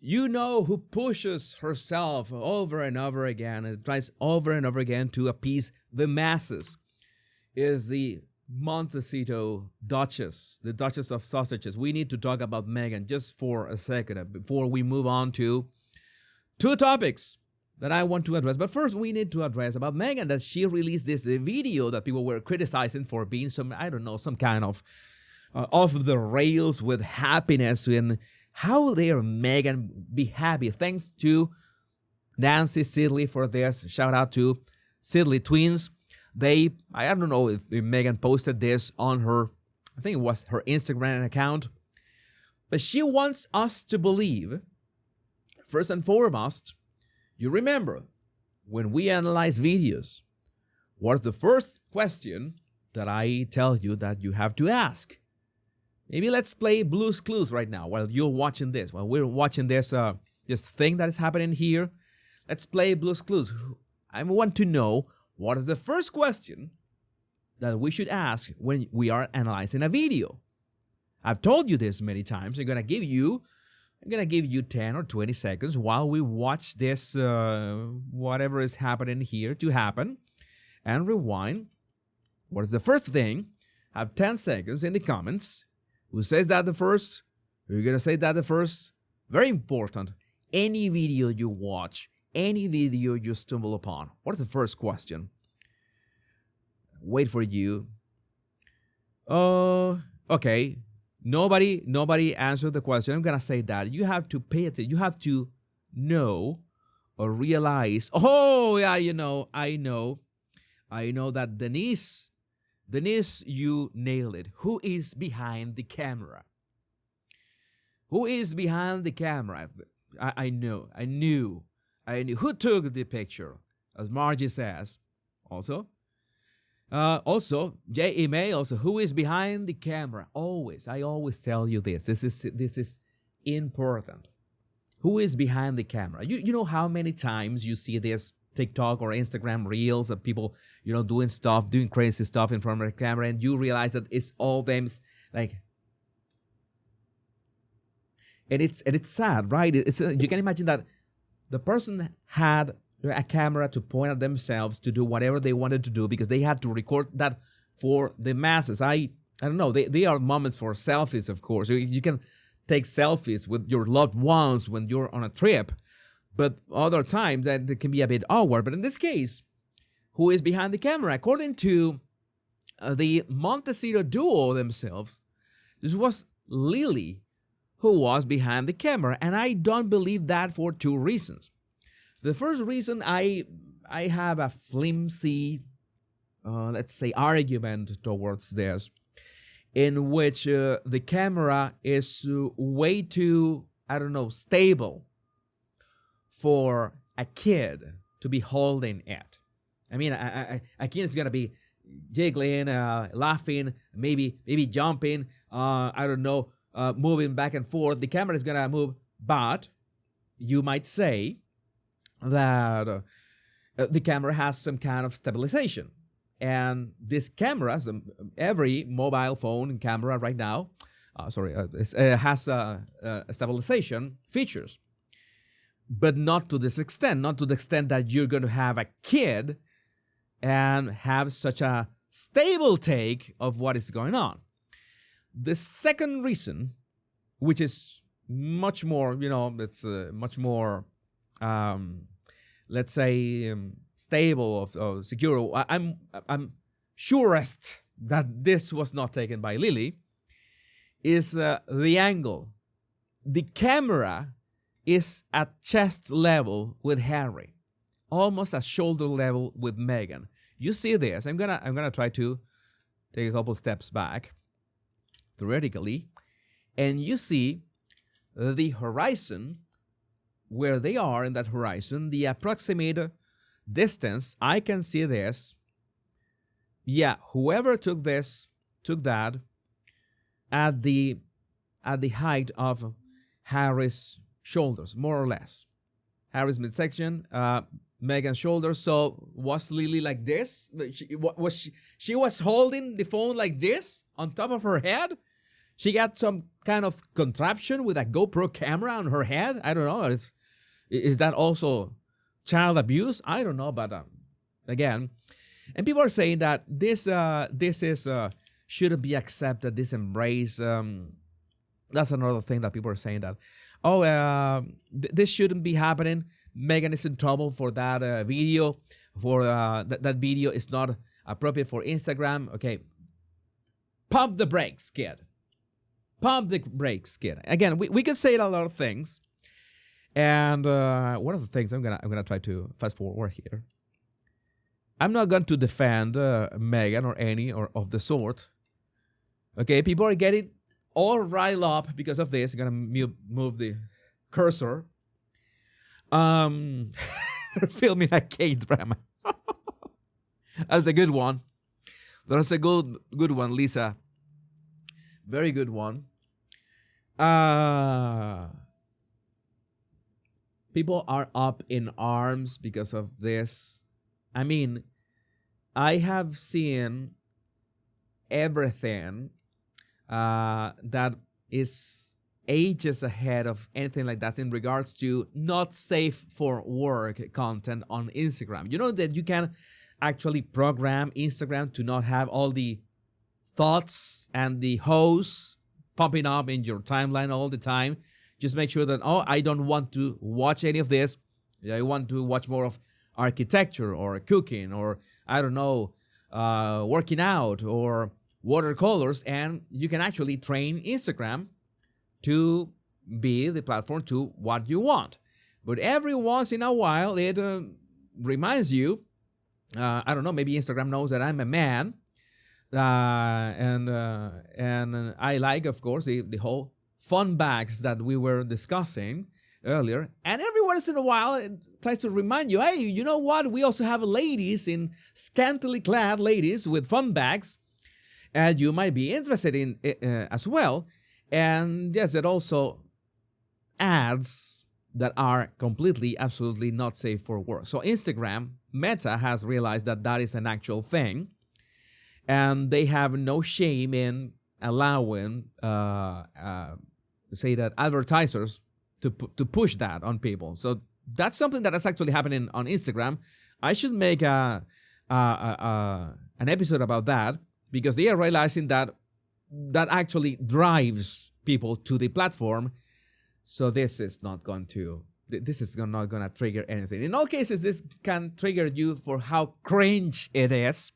who pushes herself over and over again and tries over and over again to appease the masses is the Montecito Duchess, the Duchess of Sausages. We need to talk about Meghan just for a second before we move on to two topics that I want to address. But first, we need to address about Meghan, that she released this video that people were criticizing for being some, I don't know, some kind of off the rails with happiness. And how dare Meghan be happy? Thanks to Nancy Sidley for this. Shout out to Sidley twins. I don't know if Meghan posted this on her, I think it was her Instagram account, but she wants us to believe, first and foremost, you remember when we analyze videos, what's the first question that I tell you that you have to ask? Maybe let's play Blue's Clues right now while you're watching this, while we're watching this thing that is happening here. Let's play Blue's Clues. I want to know, what is the first question that we should ask when we are analyzing a video? I've told you this many times. I'm gonna give you 10 or 20 seconds while we watch this, whatever is happening here to happen, and rewind. What is the first thing? Have 10 seconds in the comments. Who says that the first? You're gonna say that the first. Very important. Any video you watch, any video you stumble upon, what is the first question? Wait for you. Okay. Nobody answered the question. I'm gonna say that you have to pay attention. You have to know or realize. Oh yeah, I know that Denise, you nailed it. Who is behind the camera? Who is behind the camera? I knew. Who took the picture? As Margie says. Also, J.E. May, also, who is behind the camera? I always tell you this. This is important. Who is behind the camera? You know how many times you see this TikTok or Instagram reels of people, doing crazy stuff in front of the camera, and you realize that it's all them, like, and it's sad, right? You can imagine that the person had a camera to point at themselves to do whatever they wanted to do because they had to record that for the masses. I don't know. They are moments for selfies, of course. You can take selfies with your loved ones when you're on a trip, but other times that can be a bit awkward. But in this case, who is behind the camera? According to the Montecito duo themselves, this was Lili who was behind the camera, and I don't believe that for two reasons. The first reason, I have a flimsy, let's say, argument towards this, in which the camera is way too, stable for a kid to be holding it. I mean, a kid is gonna be jiggling, laughing, maybe jumping, moving back and forth. The camera is gonna move, but you might say that the camera has some kind of stabilization. And this camera, every mobile phone camera right now, has stabilization features. But not to this extent, not to the extent that you're going to have a kid and have such a stable take of what is going on. The second reason, which is much more, it's much more, let's say, stable or secure. I'm surest that this was not taken by Lili. Is the angle. The camera is at chest level with Harry, almost at shoulder level with Meghan. You see this? I'm gonna try to take a couple steps back, theoretically, and you see the horizon. Where they are in that horizon, the approximate distance, I can see this. Yeah, whoever took that at the height of Harry's shoulders, more or less. Harry's midsection, Meghan's shoulders. So was Lili like this? She was holding the phone like this on top of her head? She got some kind of contraption with a GoPro camera on her head. I don't know. Is that also child abuse? I don't know, but again, and people are saying that this is shouldn't be accepted. This embrace. That's another thing that people are saying that, this shouldn't be happening. Megan is in trouble for that video. For that video is not appropriate for Instagram. Okay, pump the brakes, kid. Pump the brakes, kid. Again, we can say a lot of things, and one of the things I'm gonna try to fast forward here. I'm not going to defend Megan or any or of the sort. Okay, people are getting all riled up because of this. I'm gonna move the cursor. Filming a K-drama. That's a good one. That's a good one, Lisa. Very good one. People are up in arms because of this. I mean, I have seen everything that is ages ahead of anything like that in regards to not safe for work content on Instagram. You know that you can actually program Instagram to not have all the thoughts and the hosts popping up in your timeline all the time. Just make sure that, I don't want to watch any of this. I want to watch more of architecture or cooking or, I don't know, working out or watercolors. And you can actually train Instagram to be the platform to what you want. But every once in a while, it reminds you, I don't know, maybe Instagram knows that I'm a man. And I like, of course, the whole fun bags that we were discussing earlier. And every once in a while, it tries to remind you, hey, you know what? We also have ladies in scantily clad ladies with fun bags. And you might be interested in it as well. And yes, it also ads that are completely, absolutely not safe for work. So Instagram, Meta has realized that that is an actual thing. And they have no shame in allowing, say that advertisers to push that on people. So that's something that is actually happening on Instagram. I should make an episode about that because they are realizing that actually drives people to the platform. So this is not going to trigger anything. In all cases, this can trigger you for how cringe it is.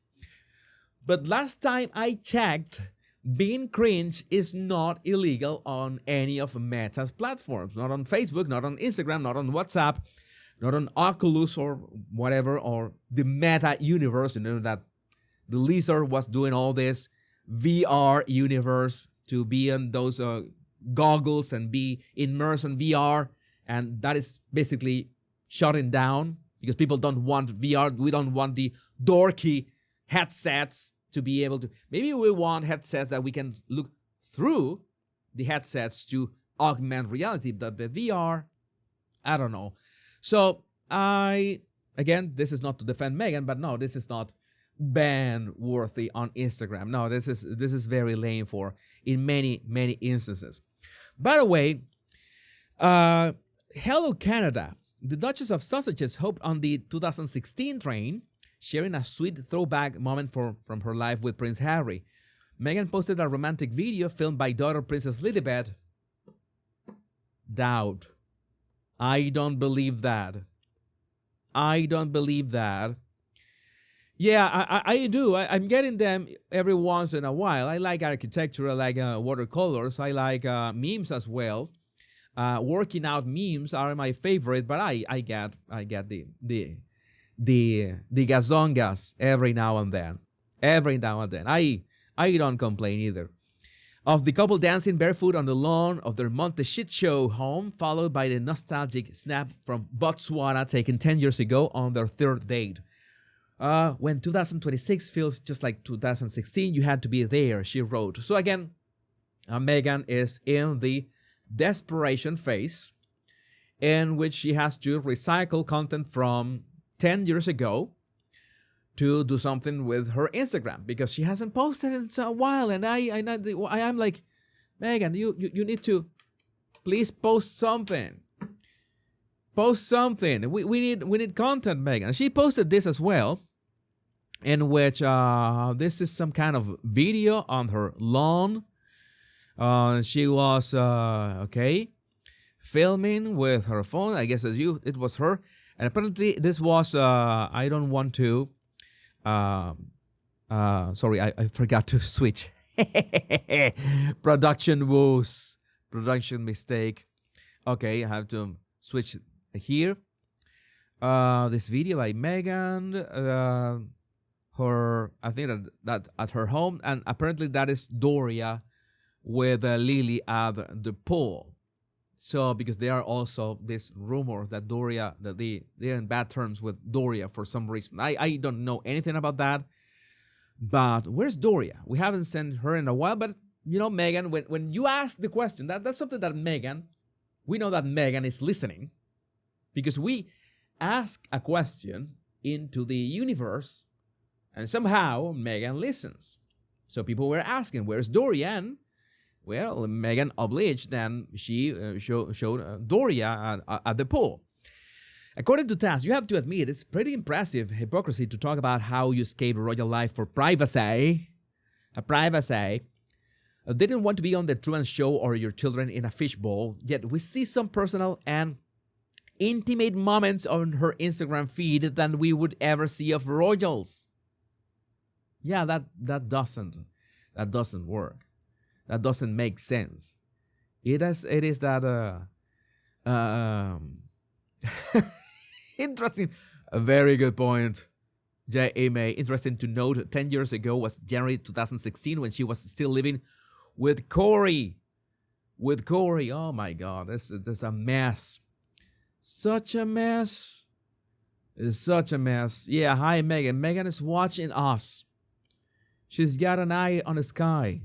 But last time I checked, being cringe is not illegal on any of Meta's platforms. Not on Facebook, not on Instagram, not on WhatsApp, not on Oculus or whatever, or the Meta universe. You know that the lizard was doing all this VR universe to be in those goggles and be immersed in VR. And that is basically shutting down because people don't want VR. We don't want the dorky headsets to be able to. Maybe we want headsets that we can look through the headsets to augment reality. But the VR, I don't know. So again, this is not to defend Megan, but no, this is not ban worthy on Instagram. No, this is very lame in many instances. By the way, hello Canada. The Duchess of Sausages hoped on the 2016 train, sharing a sweet throwback moment from her life with Prince Harry. Meghan posted a romantic video filmed by daughter Princess Lilibet. Doubt. I don't believe that. Yeah, I do. I'm getting them every once in a while. I like architecture. I like watercolors. I like memes as well. Working out memes are my favorite, but I get the gazongas every now and then. I don't complain either. Of the couple dancing barefoot on the lawn of their Monte Shit Show home, followed by the nostalgic snap from Botswana taken 10 years ago on their third date. When 2026 feels just like 2016, you had to be there, she wrote. So again, Meghan is in the desperation phase in which she has to recycle content from 10 years ago to do something with her Instagram because she hasn't posted in a while. And I am like, Meghan, you need to please post something. Post something. We need content, Meghan. She posted this as well, in which this is some kind of video on her lawn. She was filming with her phone. I guess it was her, and apparently this was I don't want to. Sorry, I forgot to switch. Production woes, production mistake. Okay, I have to switch here. This video by Meghan. I think that at her home, and apparently that is Doria with Lili at the pool. So because there are also these rumors that Doria, that they're in bad terms with Doria for some reason. I don't know anything about that. But where's Doria? We haven't seen her in a while. But Meghan, when you ask the question, that's something that Meghan, we know that Meghan is listening, because we ask a question into the universe, and somehow Meghan listens. So people were asking, where's Doria? And, well, Meghan obliged, and she showed Doria at the pool. According to Taz, you have to admit it's pretty impressive hypocrisy to talk about how you escaped royal life for privacy. Didn't want to be on the Truman Show or your children in a fishbowl, yet we see some personal and intimate moments on her Instagram feed than we would ever see of royals. Yeah, that doesn't work. That doesn't make sense. It is that interesting. A very good point, J.A. Interesting to note, 10 years ago was January 2016 when she was still living with Corey. Oh my God, this is a mess. Such a mess. It's such a mess. Yeah, hi Meghan. Meghan is watching us. She's got an eye on the sky,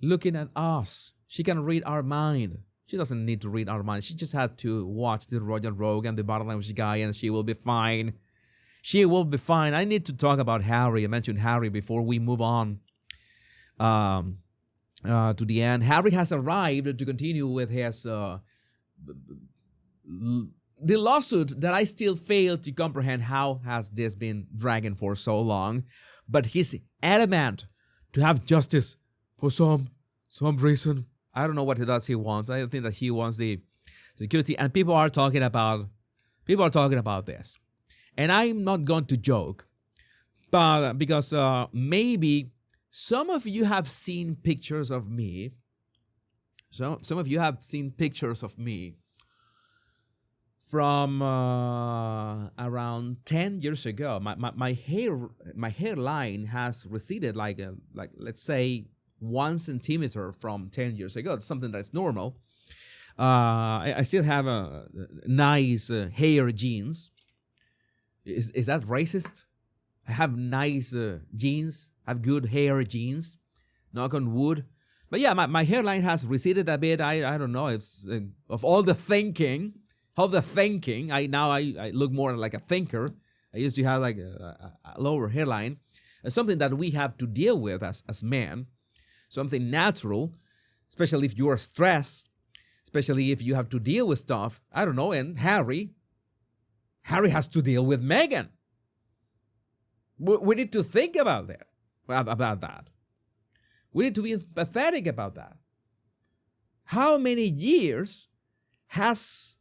looking at us. She can read our mind. She doesn't need to read our mind. She just had to watch the Royal Rogue and the Bottom Language Guy, and she will be fine. She will be fine. I need to talk about Harry. I mentioned Harry before we move on to the end. Harry has arrived to continue with his the lawsuit that I still fail to comprehend. How has this been dragging for so long? But he's adamant to have justice for some reason. I don't know what he wants. I think that he wants the security, and people are talking about this. And I'm not going to joke, but because maybe some of you have seen pictures of me. Some of you have seen pictures of me from around 10 years ago. My hairline has receded like let's say 1 centimeter from 10 years ago. It's something that's normal. I still have a nice hair genes. Is that racist? I have nice genes. I have good hair genes. Knock on wood. But yeah, my hairline has receded a bit. I don't know. It's of all the thinking. I look more like a thinker. I used to have like a lower hairline. It's something that we have to deal with as men. Something natural, especially if you are stressed, especially if you have to deal with stuff. I don't know. And Harry has to deal with Meghan. We need to think about that. We need to be empathetic about that. How many years has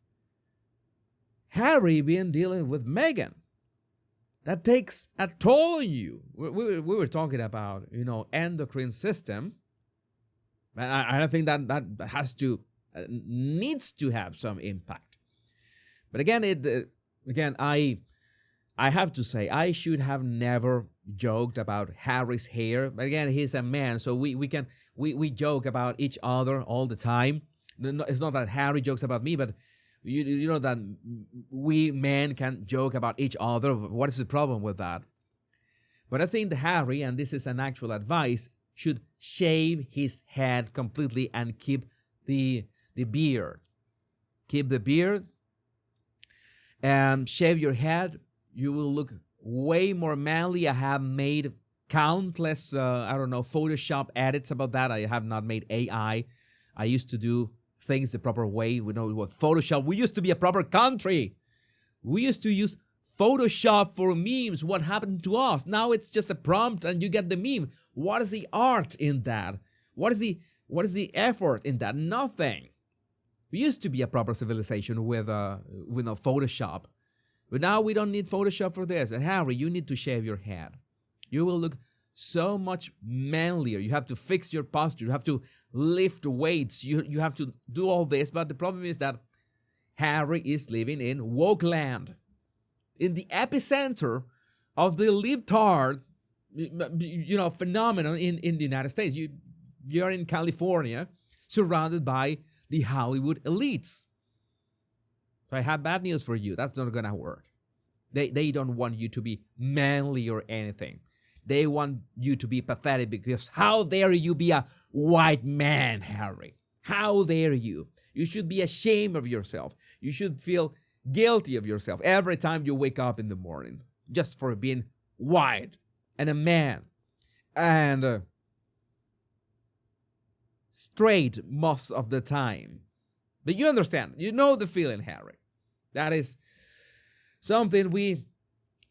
Harry been dealing with Meghan? That takes a toll on you. We were talking about, endocrine system. And I think that has to, needs to have some impact. But again, I have to say, I should have never joked about Harry's hair. But again, he's a man, so we joke about each other all the time. It's not that Harry jokes about me, but you know that we men can joke about each other. What is the problem with that? But I think Harry, and this is an actual advice, should shave his head completely and keep the beard. Keep the beard and shave your head. You will look way more manly. I have made countless, Photoshop edits about that. I have not made AI. I used to do things the proper way. We know what Photoshop. We used to be a proper country. We used to use Photoshop for memes. What happened to us? Now it's just a prompt and you get the meme. What is the art in that? What is the effort in that? Nothing. We used to be a proper civilization with no Photoshop. But now we don't need Photoshop for this. And Harry, you need to shave your head. You will look so much manlier. You have to fix your posture. You have to lift weights. You have to do all this. But the problem is that Harry is living in woke land, in the epicenter of the libtard, phenomenon in the United States. You're in California, surrounded by the Hollywood elites. So I have bad news for you. That's not gonna work. They don't want you to be manly or anything. They want you to be pathetic because how dare you be a white man, Harry? How dare you? You should be ashamed of yourself. You should feel guilty of yourself every time you wake up in the morning just for being white and a man and straight most of the time. But you understand. You know the feeling, Harry. That is something we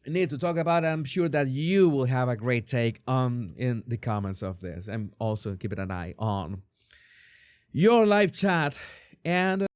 need to talk about. I'm sure that you will have a great take on in the comments of this. And also keep an eye on your live chat. And